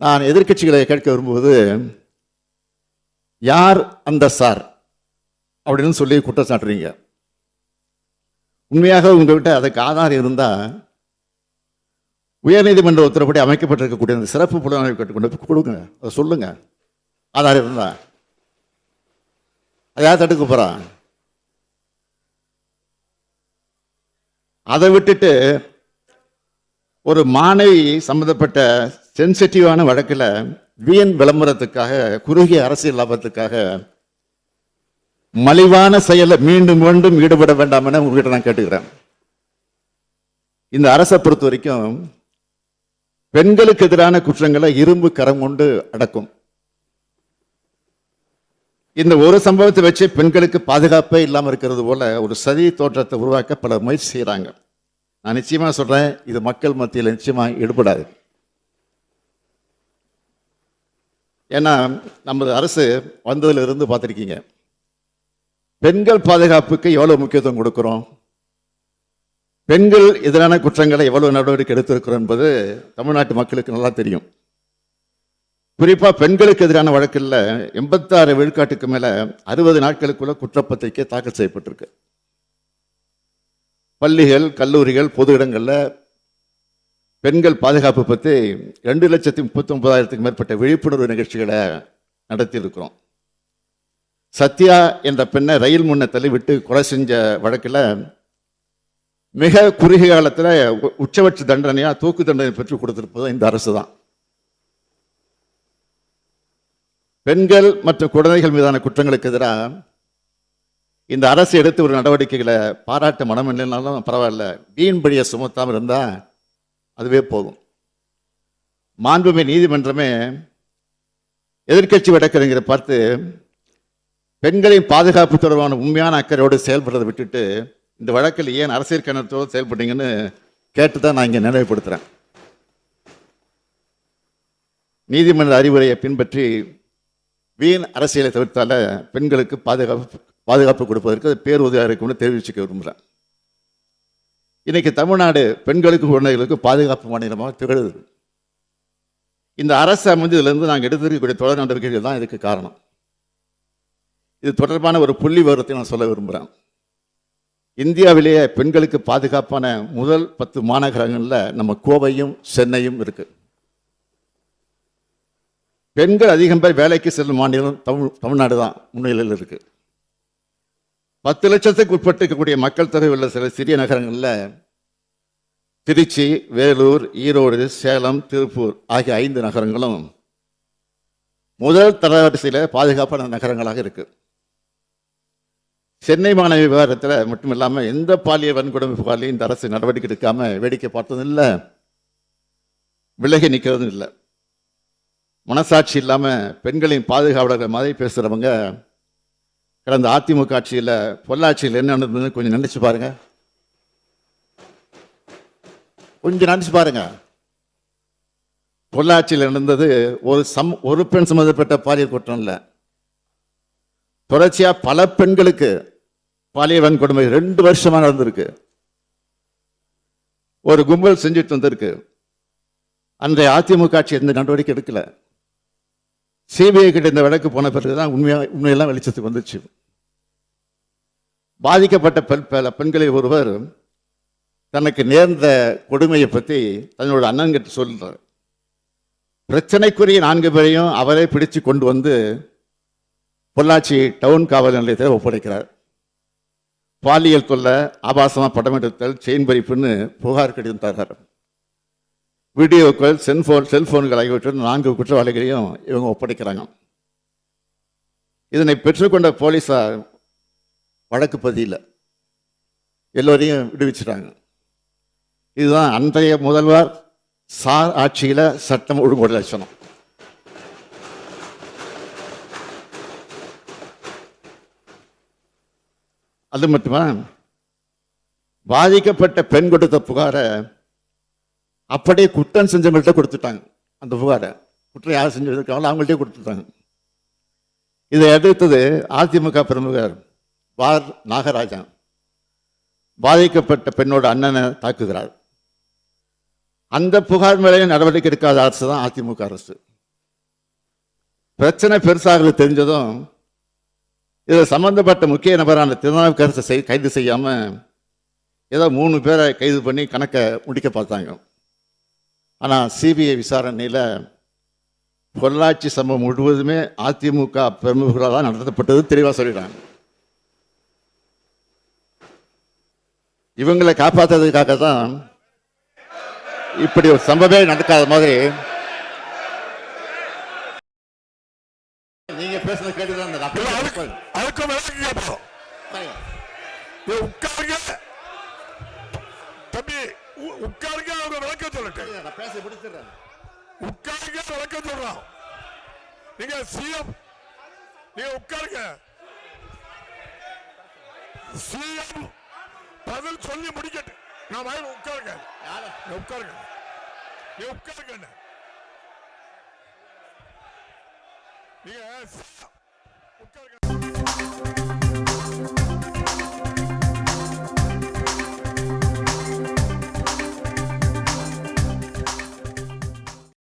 நான் எதிர்க்கட்சிகளை கேட்க வரும்போது, யார் அந்த சார் அப்படின்னு சொல்லி குற்றம் சாட்டுறீங்க. உண்மையாக உங்ககிட்ட அதுக்கு ஆதாரம் இருந்தால், உயர்நீதிமன்ற உத்தரப்படி அமைக்கப்பட்டிருக்கக்கூடிய அந்த சிறப்பு புலனாய்வு கொண்டு கொடுங்க, அதை சொல்லுங்க. ஆதாரம் இருந்தா அதை யார் தடுக்க போறான்? அதை விட்டுட்டு ஒரு மாணவி சம்பந்தப்பட்ட சென்சிட்டிவான வழக்கில் வீண் விளம்பரத்துக்காக, குறுகிய அரசியல் லாபத்துக்காக மலிவான செயலை மீண்டும் மீண்டும் ஈடுபட வேண்டாம் என உங்ககிட்ட நான் கேட்டுக்கிறேன். இந்த அரசை பொறுத்த வரைக்கும் பெண்களுக்கு எதிரான குற்றங்களை இரும்பு கரம் கொண்டு அடக்கும். இந்த ஒரு சம்பவத்தை வச்சு பெண்களுக்கு பாதுகாப்பே இல்லாமல் இருக்கிறது போல ஒரு சதி தோற்றத்தை உருவாக்க பல முயற்சி செய்கிறாங்க. நான் நிச்சயமா சொல்றேன், இது மக்கள் மத்தியில் நிச்சயமா ஈடுபடாது. ஏன்னா நமது அரசு வந்ததுல இருந்து பார்த்துருக்கீங்க, பெண்கள் பாதுகாப்புக்கு எவ்வளவு முக்கியத்துவம் கொடுக்கிறோம், பெண்கள் எதிரான குற்றங்களை எவ்வளவு நடவடிக்கை எடுத்திருக்கிறோம் என்பது தமிழ்நாட்டு மக்களுக்கு நல்லா தெரியும். குறிப்பா பெண்களுக்கு எதிரான வழக்கில் 86 விழுக்காட்டுக்கு மேல 60 நாட்களுக்குள்ள குற்றப்பத்திரிக்கை தாக்கல் செய்யப்பட்டிருக்கு. பள்ளிகள், கல்லூரிகள், பொது இடங்கள்ல பெண்கள் பாதுகாப்பு பற்றி 2,39,000க்கும் மேற்பட்ட விழிப்புணர்வு நிகழ்ச்சிகளை நடத்தி இருக்கிறோம். சத்யா என்ற பெண்ணை ரயில் முன்ன தள்ளிவிட்டு கொலை செஞ்ச வழக்கில் மிக குறுகிய காலத்தில் உச்சபட்ச தண்டனையா தூக்கு தண்டனை பெற்றுக் கொடுத்திருப்பது இந்த அரசு தான். பெண்கள் மற்றும் குழந்தைகள் மீதான குற்றங்களுக்கு எதிராக இந்த அரசு எடுத்து ஒரு நடவடிக்கைகளை பாராட்ட மனம் இல்லைனாலும் பரவாயில்ல, வீண் பழியை சுமத்தாமல் இருந்தால் அதுவே போகும். மாண்புமிகு நீதிமன்றமே எதிர்க்கட்சி வழக்கறிஞரை பார்த்து பெண்களின் பாதுகாப்பு தொடர்பான உண்மையான அக்கறையோடு செயல்படுறதை விட்டுட்டு இந்த வழக்கில் ஏன் அரசியல் கணத்தோடு செயல்பட்டீங்கன்னு கேட்டு தான் நான் இங்கே நினைவுபடுத்துகிறேன். நீதிமன்ற அறிவுரையை பின்பற்றி வீண் அரசியலை தவிர்த்தால பெண்களுக்கு பாதுகாப்பு கொடுப்பதற்கு அது பேருதவியாக இருக்கும்னு தெரிவிச்சுக்க விரும்புகிறேன். இன்னைக்கு தமிழ்நாடு பெண்களுக்கு குழந்தைகளுக்கு பாதுகாப்பு மாநிலமாக திகழுது. இந்த அரசு அமைந்ததிலிருந்து நாங்கள் எடுத்திருக்கக்கூடிய தொடர் நடவடிக்கைகள் தான் இதுக்கு காரணம். இது தொடர்பான ஒரு புள்ளி விவரத்தை நான் சொல்ல விரும்புகிறேன். இந்தியாவிலேயே பெண்களுக்கு பாதுகாப்பான முதல் 10 மாநகரங்களில் நம்ம கோவையும் சென்னையும் இருக்கு. பெண்கள் அதிகம் பேர் வேலைக்கு செல்லும் மாநிலம் தமிழ்நாடு தான் முன்னிலையில் இருக்கு. 10 லட்சத்துக்கு உட்பட்டு இருக்கக்கூடிய மக்கள் தொகை உள்ள சில சிறிய நகரங்களில் திருச்சி, வேலூர், ஈரோடு, சேலம், திருப்பூர் ஆகிய 5 நகரங்களும் முதல் தரவரிசையில் பாதுகாப்பான நகரங்களாக இருக்கு. சென்னை மாணவி விவகாரத்தில் மட்டும் இல்லாமல் எந்த பாலியல் வன்கொடுமை புகாரிலையும் இந்த அரசு நடவடிக்கை எடுக்காம வேடிக்கை பார்த்ததும் இல்லை, விலகி நிற்கிறதும் இல்லை. மனசாட்சி இல்லாமல் பெண்களின் பாதுகாவலர்கள் மாதிரி பேசுகிறவங்க கடந்த அதிமுக ஆட்சியில் பொள்ளாச்சியில் என்ன நடந்ததுன்னு கொஞ்சம் நினைச்சு பாருங்க. பொள்ளாச்சியில் நடந்தது ஒரு பெண் சம்பந்தப்பட்ட பாலியல் குற்றம் இல்லை, தொடர்ச்சியா பல பெண்களுக்கு பாலியல் வன்கொடுமை 2 வருஷமா நடந்திருக்கு. ஒரு கும்பல் செஞ்சுட்டு வந்திருக்கு. அன்றைய அதிமுக ஆட்சி எந்த நடவடிக்கை எடுக்கல. சிபிஐ கிட்ட இந்த வழக்கு போன பிறகுதான் உண்மையெல்லாம் வெளிச்சத்துக்கு வந்துச்சு. பாதிக்கப்பட்ட பெண்களில் ஒருவர் தனக்கு நேர்ந்த கொடுமையை பற்றி தன்னோட அண்ணன் கிட்ட சொல்றார். பிரச்சனைக்குரிய 4 பேரையும் அவரே பிடிச்சு கொண்டு வந்து பொள்ளாச்சி டவுன் காவல் நிலையத்தில் ஒப்படைக்கிறார். பாலியல் தொல்லை, ஆபாசமா படம் எடுத்தல், செயின் பறிப்புன்னு புகார் கடிதம் தர்றார். வீடியோக்கள், செல்போன்கள் ஆகியவற்றுடன் 4 குற்றவாளிகளையும் இவங்க ஒப்படைக்கிறாங்க. இதனை பெற்றுக்கொண்ட போலீசார் வழக்கு பதியல, எல்லோரையும் விடுவிச்சுட்டாங்க. இதுதான் அன்றைய முதல்வர் சார் ஆட்சியில சட்டம் ஒழுங்கு லட்சணம். அது மட்டுமா, பாதிக்கப்பட்ட பெண் கொடுத்த புகாரை அப்படியே குற்றம் செஞ்சவங்கள்ட்ட கொடுத்துட்டாங்க. அந்த புகாரை குற்றம் யார் செஞ்சிருக்காங்களோ அவங்கள்ட்டே கொடுத்துட்டாங்க. இதை அடுத்தது அதிமுக பிரமுகர் வார் நாகராஜன் பாதிக்கப்பட்ட பெண்ணோட அண்ணனை தாக்குகிறார். அந்த புகார் மேலேயும் நடவடிக்கை எடுக்காத அரசு தான் அதிமுக அரசு. பிரச்சனை பெருசாக தெரிஞ்சதும் இதில் சம்பந்தப்பட்ட முக்கிய நபரான திருநாவுக்கரசை கைது செய்யாம ஏதோ 3 பேரை கைது பண்ணி கணக்கை முடிக்க பார்த்தாங்க. ஆனால் சிபிஐ விசாரணையில் பொள்ளாச்சி சம்பவம் முழுவதுமே அதிமுக பிரமுகர்களால் தான் நடத்தப்பட்டது தெளிவாக சொல்லிடுறாங்க. இவங்களை காப்பாற்றுறதுக்காக தான் இப்படி ஒரு சம்பவமே நடக்காத மாதிரி நீங்க பேசுறது கேட்டுதான் தம்பி உட்காருங்க, அவங்க விளக்க சொல்லட்டு பேச முடிச்சிடுறேன். உட்காருங்க, விளக்க சொல்றான். நீங்க சிஎம், நீங்க உட்காருங்க. சிஎம் பதில் சொல்லி முடிக்கட்டு. நான் வாங்க உட்காருங்க, உட்காருங்க, நீ உட்காருங்க. நீங்க உட்காருங்க.